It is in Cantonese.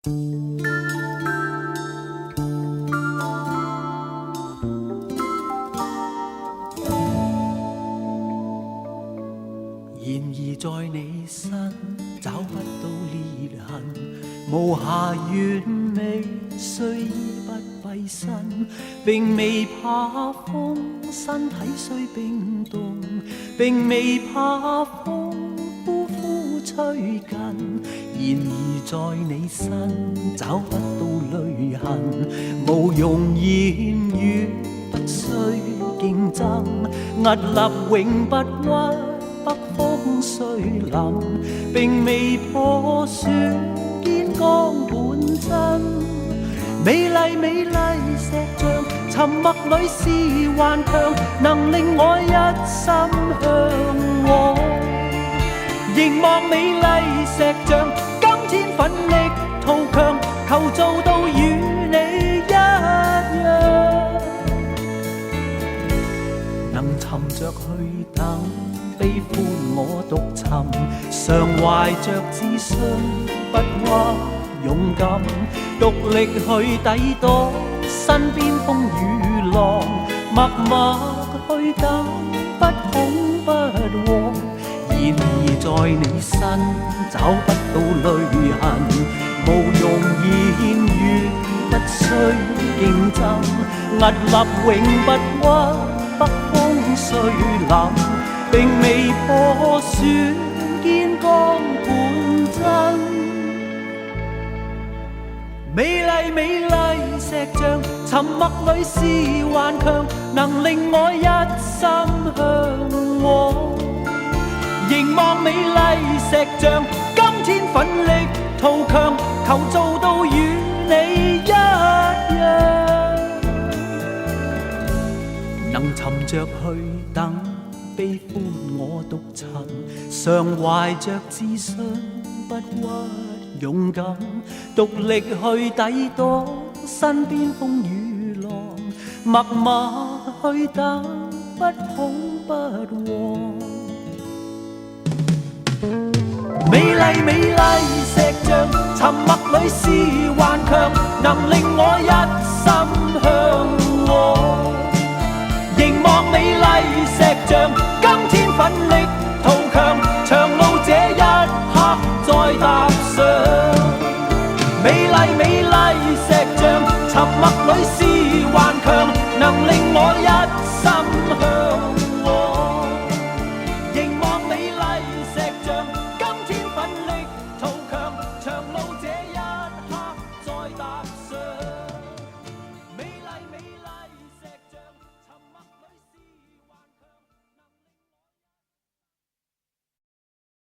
然而在你身找不到裂痕，無瑕完美，雖衣不蔽身，並未怕風，身體雖冰凍，並未怕風，呼呼吹近。然而在你身找不到淚痕，無用言語，不需競爭，屹立永不屈。北風雖凜，並未破損堅剛本真。美麗美麗石像，沉默裏是頑強，能令我一心向往。凝望美麗石像，今天奮力圖強，求做到與你一樣，能沉着去等。悲歡我獨尋，常懷着自信，不屈勇敢，獨力去抵擋身邊風雨浪，默默去等，不恐不慌。然而在你身找不到淚痕，無用言語，不需競爭，屹立永不屈，北風雖凜，並未破損堅剛本真。美麗美麗石像，沉默裏是頑強，能令我一心向往。凝望美麗石像，今天奮力圖強，求做到與你一樣，能沉着去等。悲歡我獨尋，常懷着自信，不屈勇敢，獨力去抵擋身邊風雨浪，默默去等，不恐不慌。美麗美麗石像，沉默裏是頑強，能令我一心向往。凝望美麗石像，今天奮力圖強，長路這一刻再踏上。美麗美麗石像，沉默裏是